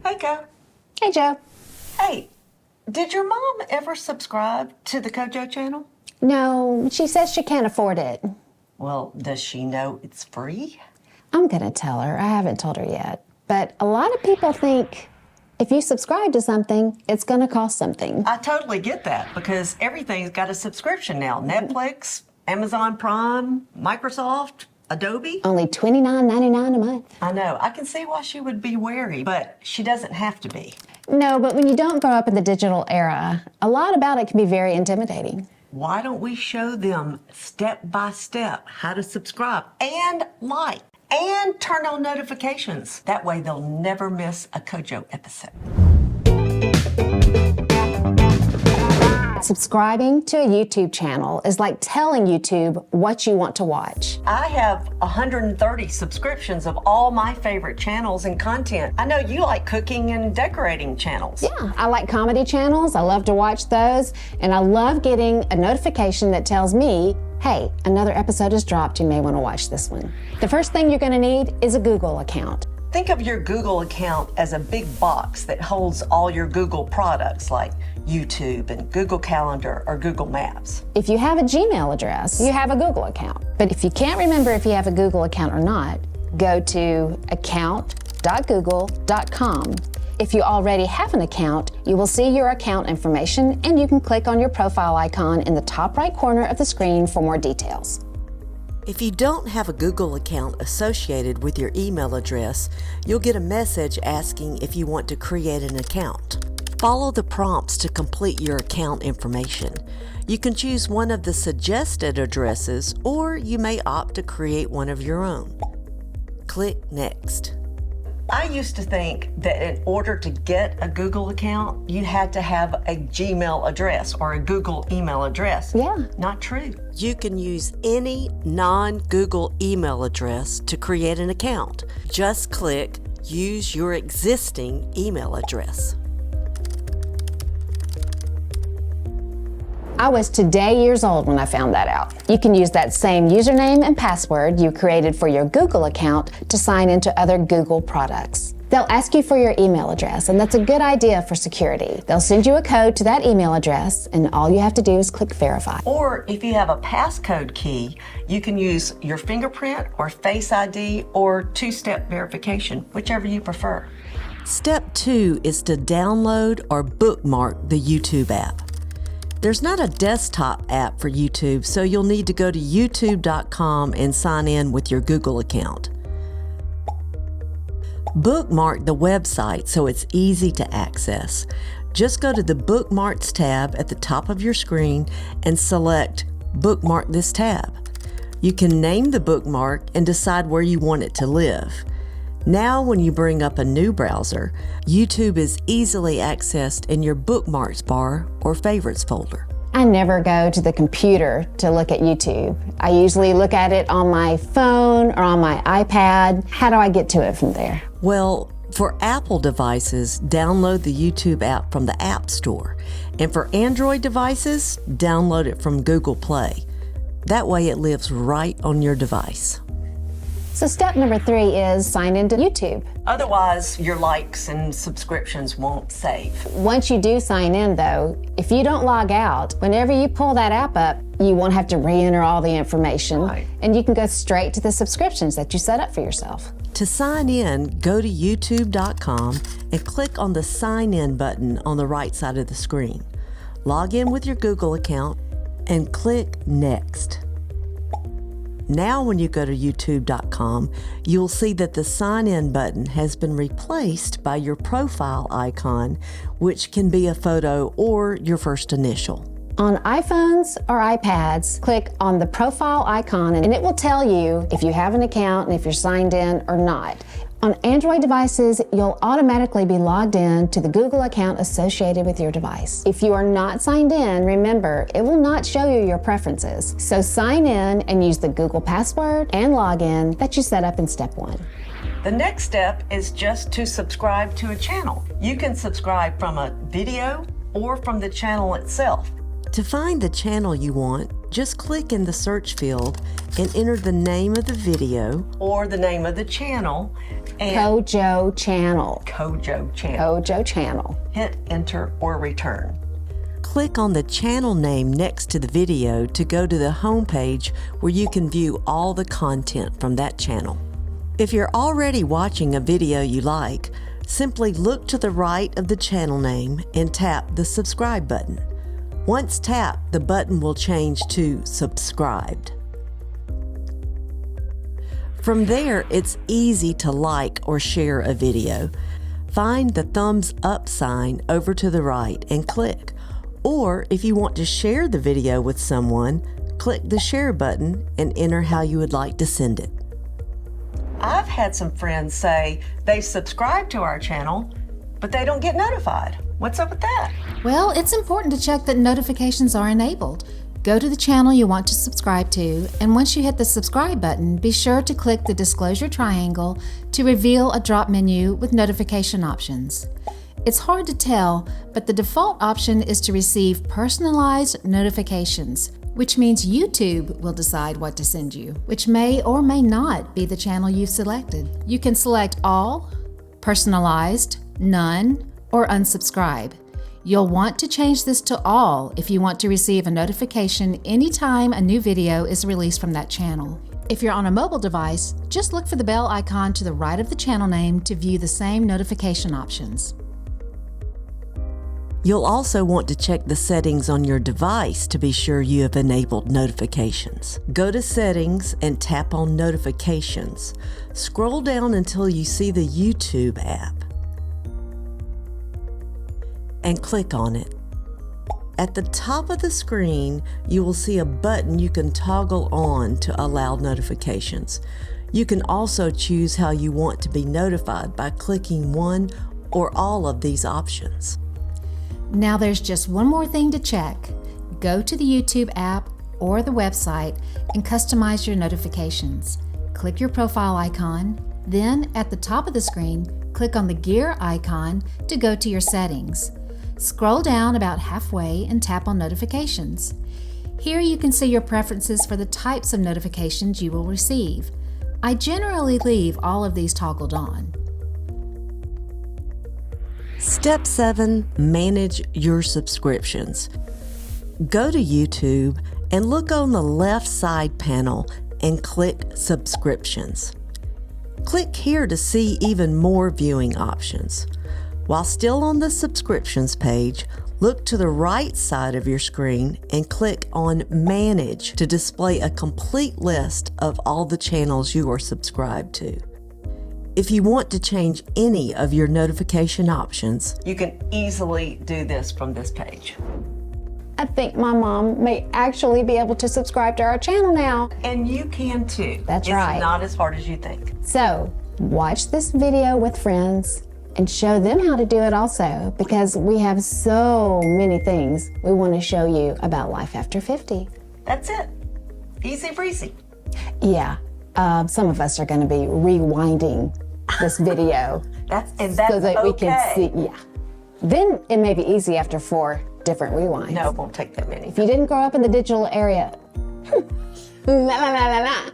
Hey, Ko. Hey, Joe. Hey, did your mom ever subscribe to the KOJO channel? No, she says she can't afford it. Well, does she know it's free? I'm going to tell her. I haven't told her yet. But a lot of people think if you subscribe to something, it's going to cost something. I totally get that because everything's got a subscription now. Netflix, Amazon Prime, Microsoft, Adobe. Only $29.99 a month. I know. I can see why she would be wary, but she doesn't have to be. No, but when you don't grow up in the digital era, a lot about it can be very intimidating. Why don't we show them step by step how to subscribe and like and turn on notifications? That way they'll never miss a KOJO episode. Subscribing to a YouTube channel is like telling YouTube what you want to watch. I have 130 subscriptions of all my favorite channels and content. I know you like cooking and decorating channels. Yeah, I like comedy channels. I love to watch those. And I love getting a notification that tells me, hey, another episode has dropped. You may want to watch this one. The first thing you're going to need is a Google account. Think of your Google account as a big box that holds all your Google products like YouTube and Google Calendar or Google Maps. If you have a Gmail address, you have a Google account. But if you can't remember if you have a Google account or not, go to account.google.com. If you already have an account, you will see your account information and you can click on your profile icon in the top right corner of the screen for more details. If you don't have a Google account associated with your email address, you'll get a message asking if you want to create an account. Follow the prompts to complete your account information. You can choose one of the suggested addresses, or you may opt to create one of your own. Click Next. I used to think that in order to get a Google account, you had to have a Gmail address or a Google email address. Yeah. Not true. You can use any non-Google email address to create an account. Just click Use your existing email address. I was today years old when I found that out. You can use that same username and password you created for your Google account to sign into other Google products. They'll ask you for your email address, and that's a good idea for security. They'll send you a code to that email address, and all you have to do is click Verify. Or if you have a passcode key, you can use your fingerprint or Face ID or two-step verification, whichever you prefer. Step 2 is to download or bookmark the YouTube app. There's not a desktop app for YouTube, so you'll need to go to youtube.com and sign in with your Google account. Bookmark the website so it's easy to access. Just go to the Bookmarks tab at the top of your screen and select Bookmark this tab. You can name the bookmark and decide where you want it to live. Now when you bring up a new browser, YouTube is easily accessed in your bookmarks bar or favorites folder. I never go to the computer to look at YouTube. I usually look at it on my phone or on my iPad. How do I get to it from there? Well, for Apple devices, download the YouTube app from the App Store. And for Android devices, download it from Google Play. That way it lives right on your device. So step number 3 is sign into YouTube. Otherwise, your likes and subscriptions won't save. Once you do sign in though, if you don't log out, whenever you pull that app up, you won't have to re-enter all the information. Right. And you can go straight to the subscriptions that you set up for yourself. To sign in, go to youtube.com and click on the Sign In button on the right side of the screen. Log in with your Google account and click Next. Now when you go to youtube.com, you'll see that the Sign In button has been replaced by your profile icon, which can be a photo or your first initial. On iPhones or iPads, click on the profile icon and it will tell you if you have an account and if you're signed in or not. On Android devices, you'll automatically be logged in to the Google account associated with your device. If you are not signed in, remember, it will not show you your preferences. So sign in and use the Google password and login that you set up in step 1. The next step is just to subscribe to a channel. You can subscribe from a video or from the channel itself. To find the channel you want, just click in the search field and enter the name of the video or the name of the channel and KOJO channel. KOJO channel. KOJO channel. Hit enter or return. Click on the channel name next to the video to go to the home page where you can view all the content from that channel. If you're already watching a video you like, simply look to the right of the channel name and tap the subscribe button. Once tapped, the button will change to subscribed. From there, it's easy to like or share a video. Find the thumbs up sign over to the right and click. Or if you want to share the video with someone, click the share button and enter how you would like to send it. I've had some friends say they subscribe to our channel, but they don't get notified. What's up with that? Well, it's important to check that notifications are enabled. Go to the channel you want to subscribe to, and once you hit the subscribe button, be sure to click the disclosure triangle to reveal a drop menu with notification options. It's hard to tell, but the default option is to receive personalized notifications, which means YouTube will decide what to send you, which may or may not be the channel you've selected. You can select all, personalized, none, or unsubscribe. You'll want to change this to all if you want to receive a notification anytime a new video is released from that channel. If you're on a mobile device, just look for the bell icon to the right of the channel name to view the same notification options. You'll also want to check the settings on your device to be sure you have enabled notifications. Go to Settings and tap on Notifications. Scroll down until you see the YouTube app and click on it. At the top of the screen, you will see a button you can toggle on to allow notifications. You can also choose how you want to be notified by clicking one or all of these options. Now there's just one more thing to check. Go to the YouTube app or the website and customize your notifications. Click your profile icon, then at the top of the screen, click on the gear icon to go to your settings. Scroll down about halfway and tap on Notifications. Here you can see your preferences for the types of notifications you will receive. I generally leave all of these toggled on. Step 7. Manage your subscriptions. Go to YouTube and look on the left side panel and click Subscriptions. Click here to see even more viewing options. While still on the subscriptions page, look to the right side of your screen and click on Manage to display a complete list of all the channels you are subscribed to. If you want to change any of your notification options, You can easily do this from this page. I think my mom may actually be able to subscribe to our channel now. And you can too. That's right. It's not as hard as you think. So, watch this video with friends and show them how to do it also, because we have so many things we want to show you about life after 50. That's it. Easy breezy. Yeah, some of us are going to be rewinding this video That's so that we can okay. see. Yeah. Then it may be easy after 4 different rewinds. No, it won't take that many. If you didn't grow up in the digital area, la la la la la.